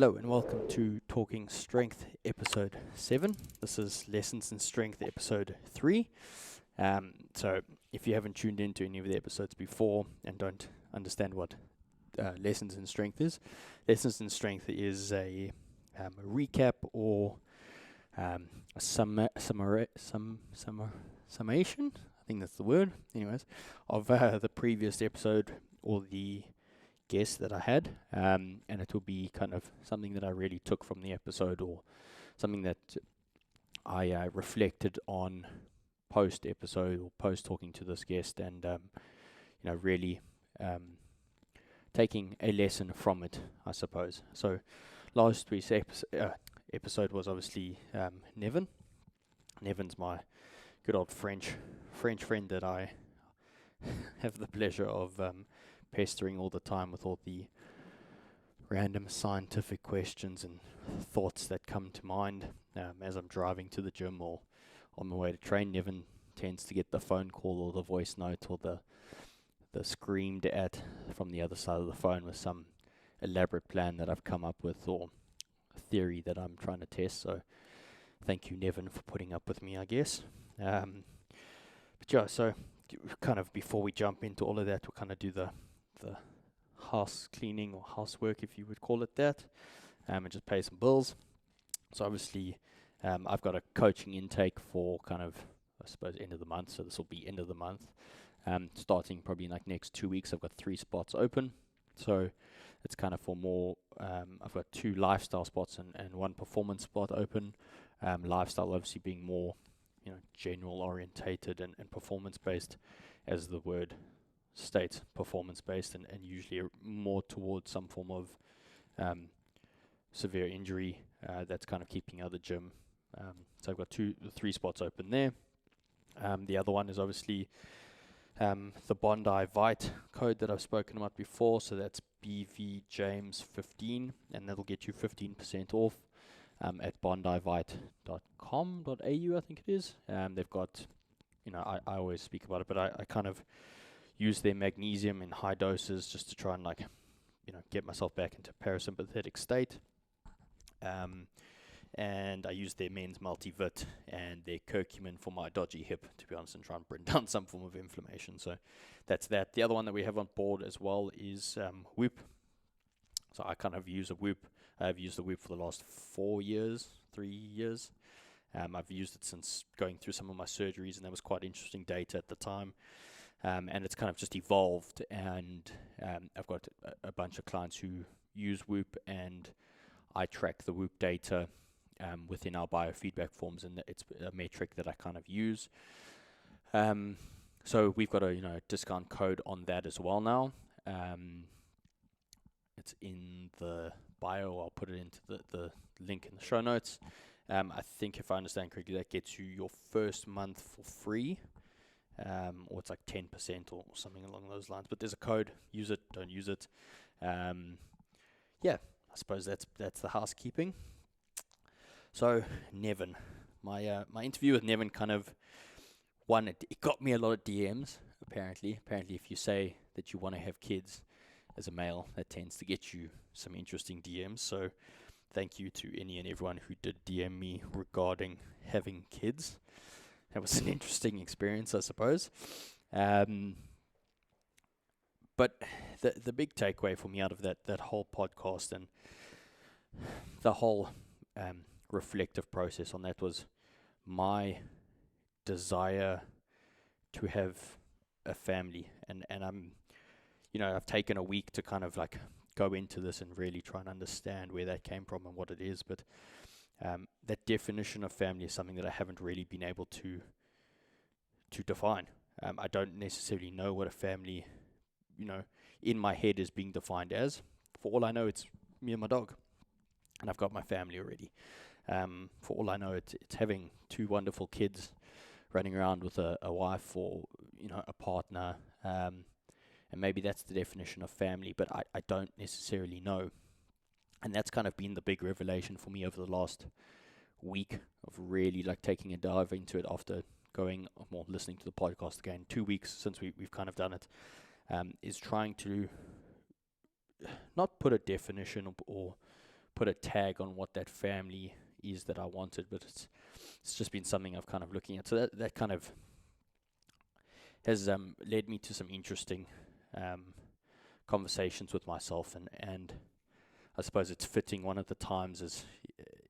Hello and welcome to Talking Strength episode 7. This is Lessons in Strength episode 3. So if you haven't tuned into any of the episodes before and don't understand what Lessons in Strength is, Lessons in Strength is a recap or a summation, I think that's the word, anyways, of the previous episode or the guest that I had, and it will be kind of something that I really took from the episode or something that I reflected on post episode or post talking to this guest, and really taking a lesson from it, I suppose. So last week's episode was obviously Nevin. Nevin's my good old French friend that I have the pleasure of pestering all the time with all the random scientific questions and thoughts that come to mind as I'm driving to the gym or on my way to train. Nevin tends to get the phone call or the voice note or the screamed at from the other side of the phone with some elaborate plan that I've come up with or a theory that I'm trying to test. So thank you, Nevin, for putting up with me, I guess. But yeah, so kind of before we jump into all of that, we'll kind of do the house cleaning or housework, if you would call it that, and just pay some bills. So obviously, I've got a coaching intake for kind of, I suppose, end of the month. So this will be end of the month, starting probably in like next 2 weeks. I've got 3 spots open. So it's kind of for more, I've got 2 lifestyle spots and 1 performance spot open. Lifestyle obviously being more, general orientated and performance based, as the word states, performance based, and usually more towards some form of severe injury that's kind of keeping out of the gym. So I've got 3 spots open there. The other one is obviously the Bondi Vite code that I've spoken about before. So that's BVJames15, and that'll get you 15% off at bondivite.com.au, I think it is. They've got, I always speak about it, but I kind of use their magnesium in high doses just to try and get myself back into parasympathetic state. And I use their men's multivit and their curcumin for my dodgy hip, to be honest, and try and bring down some form of inflammation. So that's that. The other one that we have on board as well is Whoop. So I kind of use a Whoop. I've used the Whoop for the last 3 years. I've used it since going through some of my surgeries, and that was quite interesting data at the time. And it's kind of just evolved, and I've got a bunch of clients who use Whoop, and I track the Whoop data within our biofeedback forms, and it's a metric that I kind of use. So we've got a discount code on that as well now. It's in the bio. I'll put it into the link in the show notes. I think if I understand correctly, that gets you your first month for free. Or it's like 10% or something along those lines. But there's a code. Use it, don't use it. I suppose that's the housekeeping. So Nevin, my interview with Nevin kind of, it got me a lot of DMs, apparently. Apparently, if you say that you want to have kids as a male, that tends to get you some interesting DMs. So thank you to any and everyone who did DM me regarding having kids. That was an interesting experience, I suppose. But the big takeaway for me out of that whole podcast and the whole reflective process on that was my desire to have a family. And I'm, I've taken a week to kind of like go into this and really try and understand where that came from and what it is. But that definition of family is something that I haven't really been able to define. I don't necessarily know what a family, in my head is being defined as. For all I know, it's me and my dog, and I've got my family already. For all I know, it's having 2 wonderful kids running around with a wife or, a partner, and maybe that's the definition of family, but I don't necessarily know. And that's kind of been the big revelation for me over the last week of really taking a dive into it after listening to the podcast again. 2 weeks since we've kind of done it, is trying to not put a definition or put a tag on what that family is that I wanted, but it's just been something I've kind of looking at. So that kind of has led me to some interesting conversations with myself, and I suppose it's fitting. One of the times is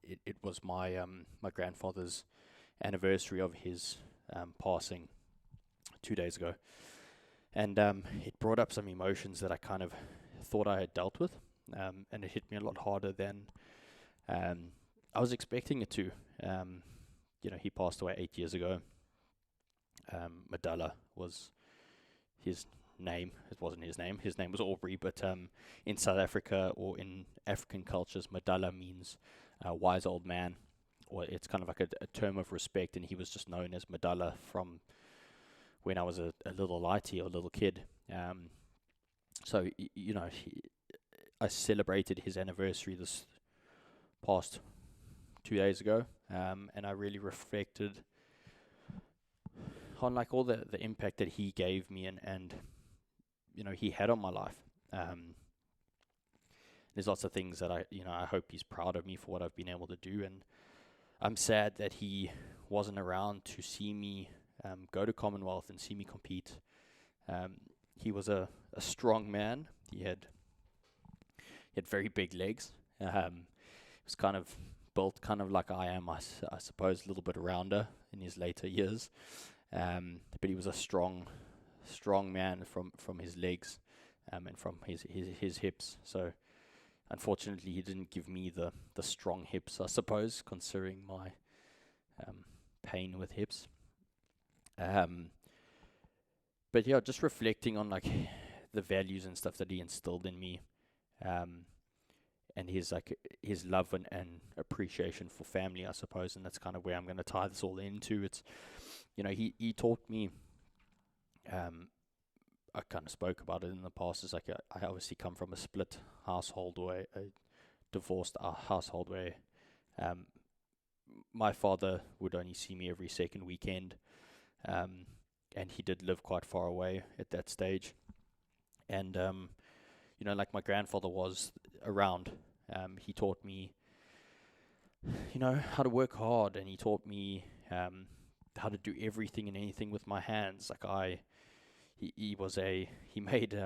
it was my my grandfather's anniversary of his passing 2 days ago, and it brought up some emotions that I kind of thought I had dealt with, and it hit me a lot harder than I was expecting it to. He passed away 8 years ago. Madalla was his name. It wasn't his name. His name was Aubrey, but in South Africa or in African cultures, Madalla means wise old man, or it's kind of like a term of respect, and he was just known as Madalla from when I was a little lighty or a little kid. So I celebrated his anniversary this past 2 days ago, and I really reflected on like all the impact that he gave me and he had on my life. There's lots of things that I hope he's proud of me for what I've been able to do, and I'm sad that he wasn't around to see me go to Commonwealth and see me compete. He was a strong man. He had very big legs. He was kind of built kind of like I am, I suppose, a little bit rounder in his later years. But he was a strong man from his legs and from his hips. So unfortunately, he didn't give me the strong hips, I suppose, considering my pain with hips. But yeah, just reflecting on like the values and stuff that he instilled in me, and his love and appreciation for family, I suppose, and that's kind of where I'm going to tie this all into. It's he taught me. I kind of spoke about it in the past. It's like I obviously come from a split household or a divorced household where my father would only see me every second weekend, and he did live quite far away at that stage. And like my grandfather was around. He taught me, how to work hard, and he taught me how to do everything and anything with my hands. Like he made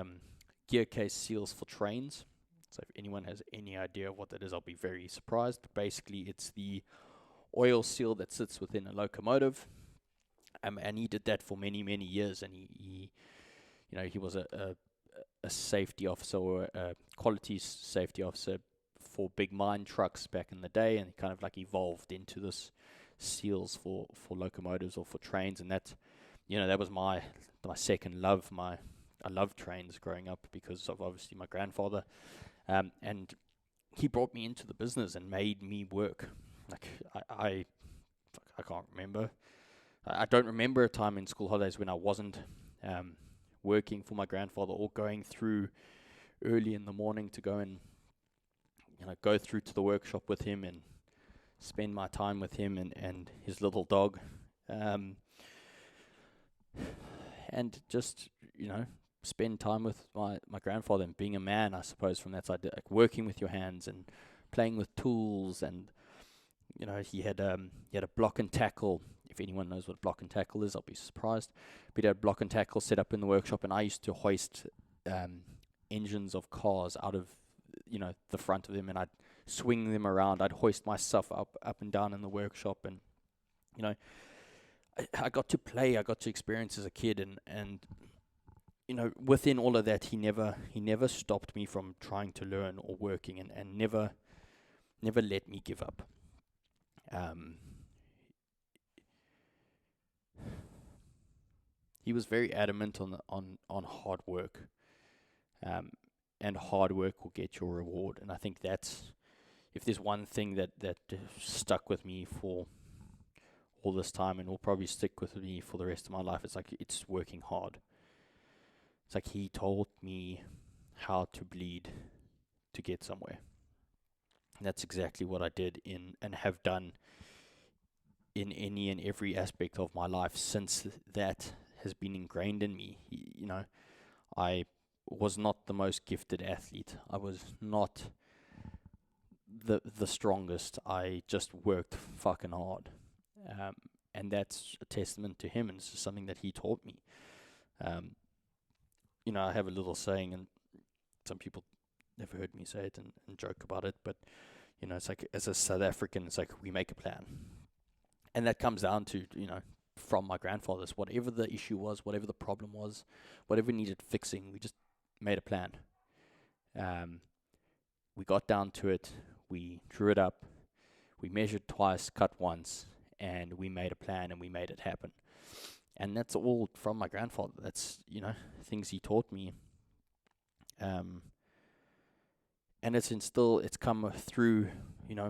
gear case seals for trains. So if anyone has any idea of what that is, I'll be very surprised. But basically, it's the oil seal that sits within a locomotive. And he did that for many, many years. And he was a safety officer or a quality safety officer for big mine trucks back in the day, and he kind of like evolved into this seals for locomotives or for trains. And that was my second love. I loved trains growing up because of obviously my grandfather, and he brought me into the business and made me work. Like I can't remember. I don't remember a time in school holidays when I wasn't working for my grandfather or going through early in the morning to go and go through to the workshop with him and spend my time with him and his little dog, and just spend time with my grandfather and being a man, I suppose, from that side, like working with your hands and playing with tools. And he had a block and tackle. If anyone knows what block and tackle is, I'll be surprised. But he had block and tackle set up in the workshop, and I used to hoist engines of cars out of the front of them, and I'd swing them around. I'd hoist myself up and down in the workshop, and I got to play. I got to experience as a kid, and within all of that, he never stopped me from trying to learn or working, and never let me give up. He was very adamant on hard work, and hard work will get your reward. And I think that's, if there's one thing that stuck with me for all this time and will probably stick with me for the rest of my life, it's working hard. It's like he taught me how to bleed to get somewhere. And that's exactly what I did and have done in any and every aspect of my life since that has been ingrained in me. I was not the most gifted athlete. I was not the strongest. I just worked fucking hard, and that's a testament to him, and it's just something that he taught me. Um, I have a little saying, and some people never heard me say it and joke about it, but it's like, as a South African, it's like we make a plan, and that comes down to from my grandfathers. Whatever the issue was, whatever the problem was, whatever needed fixing, we just made a plan. We got down to it, we drew it up, we measured twice, cut once, and we made a plan and we made it happen. And that's all from my grandfather. That's, things he taught me. And it's come through,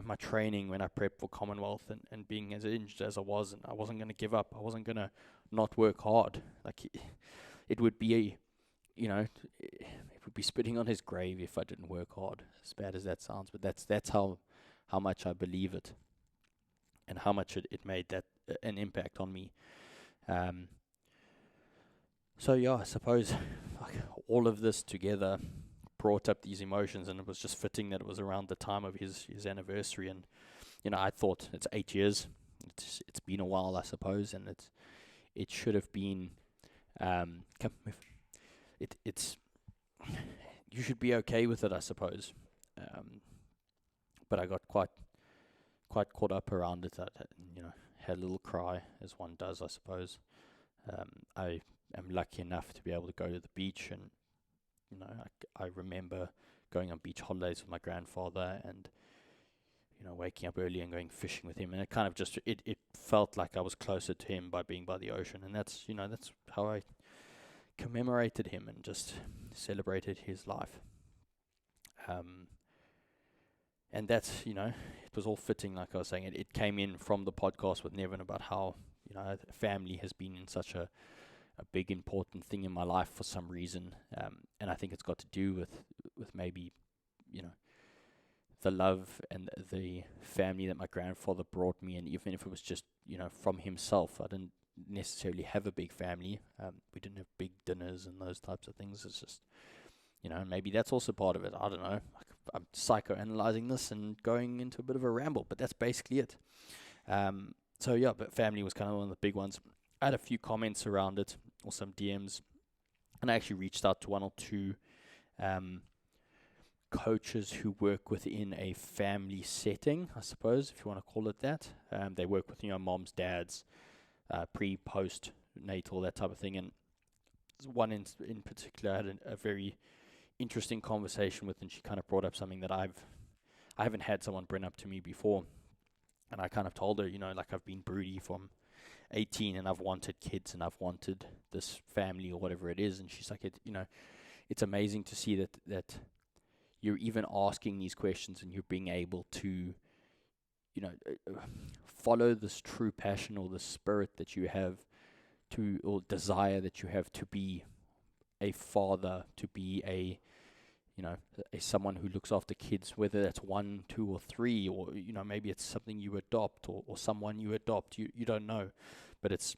my training when I prepped for Commonwealth and being as injured as I was, and I wasn't going to give up. I wasn't going to not work hard. Like, it would be it would be spitting on his grave if I didn't work hard, as bad as that sounds. But that's how much I believe it, and how much it made that an impact on me. So yeah, I suppose all of this together brought up these emotions, and it was just fitting that it was around the time of his anniversary. And I thought, it's 8 years. It's been a while, I suppose, and it should have been. It's you should be okay with it, I suppose. But I got quite caught up around it. I, had a little cry, as one does, I suppose. I am lucky enough to be able to go to the beach, and I remember going on beach holidays with my grandfather, and waking up early and going fishing with him, and it kind of just it felt like I was closer to him by being by the ocean, and that's how I commemorated him and just celebrated his life. And that's, it was all fitting, like I was saying. It came in from the podcast with Nevin about how, family has been in such a big, important thing in my life for some reason. And I think it's got to do with maybe, the love and the family that my grandfather brought me. And even if it was just, from himself, I didn't necessarily have a big family. We didn't have big dinners and those types of things. It's just, maybe that's also part of it. I don't know. I'm psychoanalyzing this and going into a bit of a ramble, but that's basically it. So yeah, but family was kind of one of the big ones. I had a few comments around it, or some DMs, and I actually reached out to one or two coaches who work within a family setting, I suppose, if you want to call it that. They work with, moms, dads, pre, post, natal, that type of thing. And one in particular I had a very interesting conversation with, and she kind of brought up something that I haven't had someone bring up to me before. And I kind of told her, I've been broody from 18, and I've wanted kids, and I've wanted this family or whatever it is. And she's like, it's amazing to see that you're even asking these questions, and you're being able to, follow this true passion or the spirit that you have to, or desire that you have to be a father, to be a someone who looks after kids, whether that's 1, 2, or 3, or maybe it's something you adopt, or someone you adopt. You don't know, but it's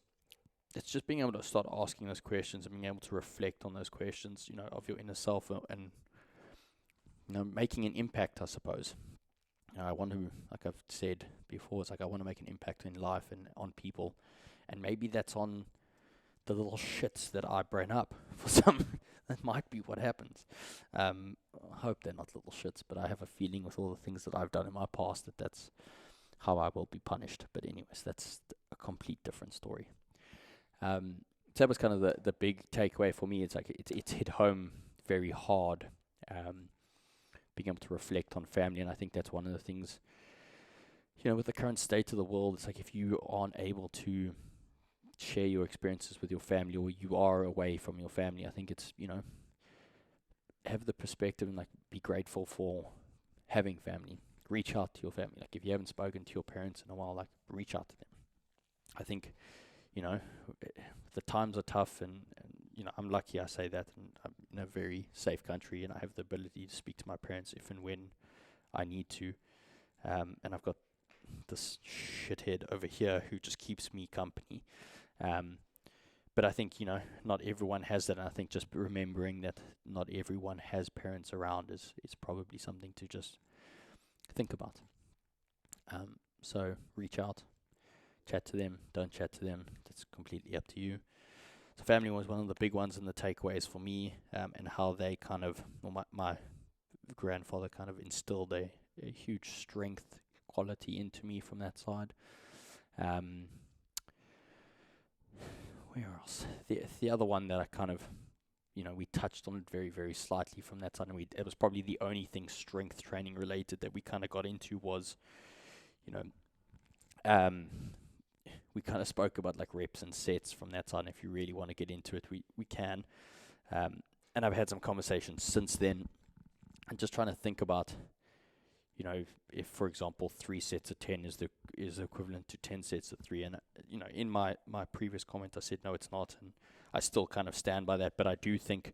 just being able to start asking those questions and being able to reflect on those questions, of your inner self, and making an impact, I suppose. I want to, like I've said before, it's like I want to make an impact in life and on people, and maybe that's on the little shits that I bring up for some. That might be what happens. I hope they're not little shits, but I have a feeling with all the things that I've done in my past that's how I will be punished. But anyways, that's a complete different story. So that was kind of the big takeaway for me. It's like it's hit home very hard, being able to reflect on family, and I think that's one of the things, with the current state of the world, it's like if you aren't able to share your experiences with your family, or you are away from your family, I think it's, have the perspective and be grateful for having family. Reach out to your family. If you haven't spoken to your parents in a while, reach out to them. I think, the times are tough, and I'm lucky, I say that, and I'm in a very safe country, and I have the ability to speak to my parents if and when I need to. And I've got this shithead over here who just keeps me company. But I think, not everyone has that, and I think just remembering that not everyone has parents around is probably something to just think about. So reach out, chat to them, don't chat to them. That's completely up to you. So family was one of the big ones in the takeaways for me, and how they kind of, well, my grandfather kind of instilled a huge strength quality into me from that side. Where else? The other one that I kind of, we touched on it very, very slightly from that side, and it was probably the only thing strength training related that we kind of got into was, we kind of spoke about like reps and sets from that side, and if you really want to get into it, we can. And I've had some conversations since then, and just trying to think about, if for example 3 sets of 10 is equivalent to 10 sets of 3, and in my previous comment I said no, it's not, and I still kind of stand by that. But I do think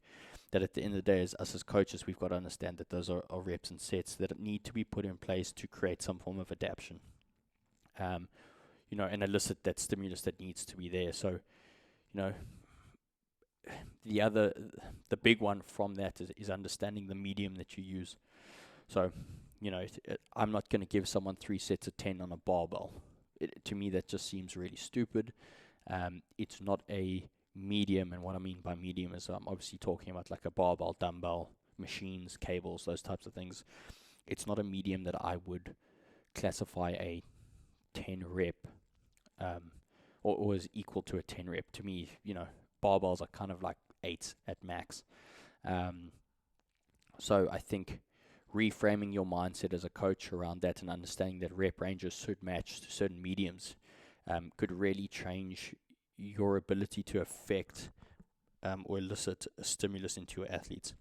that at the end of the day, as us as coaches, we've got to understand that those are reps and sets that need to be put in place to create some form of adaptation, and elicit that stimulus that needs to be there. So, the big one from that is understanding the medium that you use. So, I'm not going to give someone 3 sets of 10 on a barbell. To me, that just seems really stupid. It's not a medium, and what I mean by medium is I'm obviously talking about like a barbell, dumbbell, machines, cables, those types of things. It's not a medium that I would classify a 10 rep or is equal to a 10 rep. To me, barbells are kind of like 8 at max. So I think reframing your mindset as a coach around that and understanding that rep ranges should match to certain mediums could really change your ability to affect or elicit a stimulus into your athletes.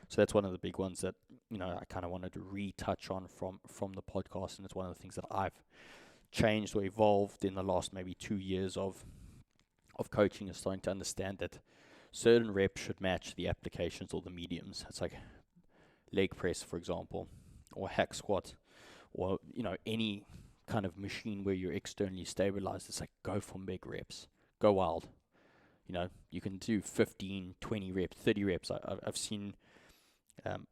So that's one of the big ones that I kind of wanted to retouch on from the podcast, and it's one of the things that I've changed or evolved in the last maybe 2 years of coaching, is starting to understand that certain reps should match the applications or the mediums. It's like leg press, for example, or hack squat, or any kind of machine where you're externally stabilized. It's like, go for big reps, go wild. You can do 15, 20 reps, 30 reps. I've seen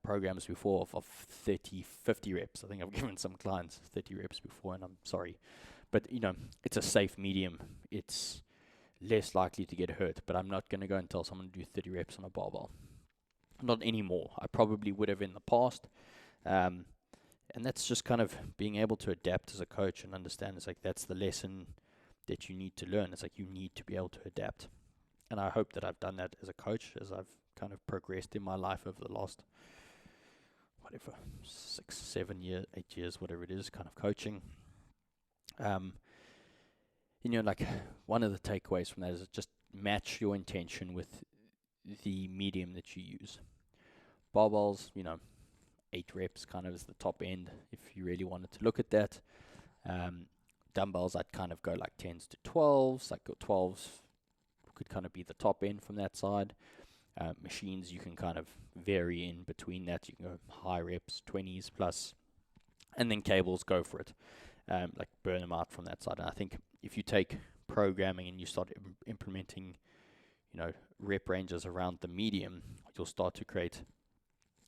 programs before of 30, 50 reps. I think I've given some clients 30 reps before, and I'm sorry. But, it's a safe medium. It's less likely to get hurt, but I'm not going to go and tell someone to do 30 reps on a barbell. Not anymore. I probably would have in the past. And that's just kind of being able to adapt as a coach and understand. It's like, that's the lesson that you need to learn. It's like, you need to be able to adapt. And I hope that I've done that as a coach, as I've kind of progressed in my life over the last, 6, 7 years, 8 years, whatever it is, kind of coaching. Like, one of the takeaways from that is just match your intention with the medium that you use. Barbells, 8 reps kind of is the top end if you really wanted to look at that. Dumbbells, I'd kind of go like 10s to 12s, like 12s could kind of be the top end from that side. Machines, you can kind of vary in between that. You can go high reps, 20s plus, and then cables, go for it. Like burn them out from that side. And I think if you take programming and you start implementing, rep ranges around the medium, you'll start to create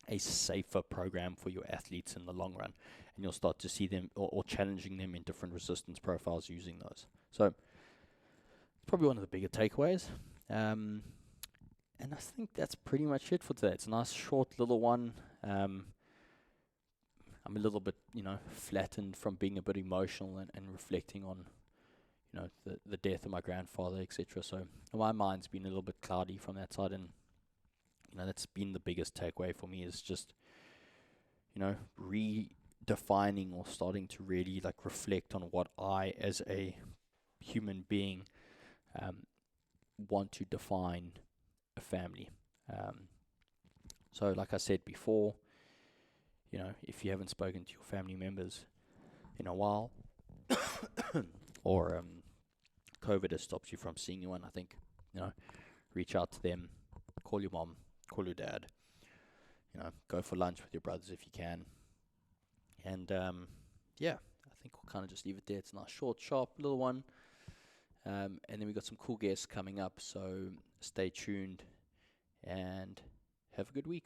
a safer program for your athletes in the long run, and you'll start to see them or challenging them in different resistance profiles using those. So it's probably one of the bigger takeaways. And I think that's pretty much it for today. It's a nice short little one. I'm a little bit, flattened from being a bit emotional and reflecting on, the death of my grandfather, etc. So my mind's been a little bit cloudy from that side, and that's been the biggest takeaway for me, is just, redefining or starting to really like reflect on what I, as a human being, want to define a family. So like I said before, if you haven't spoken to your family members in a while, or COVID has stopped you from seeing anyone, I think, reach out to them, call your mom, call your dad, go for lunch with your brothers if you can. And I think we'll kind of just leave it there. It's a nice, short, sharp little one. And then we've got some cool guests coming up, so stay tuned and have a good week.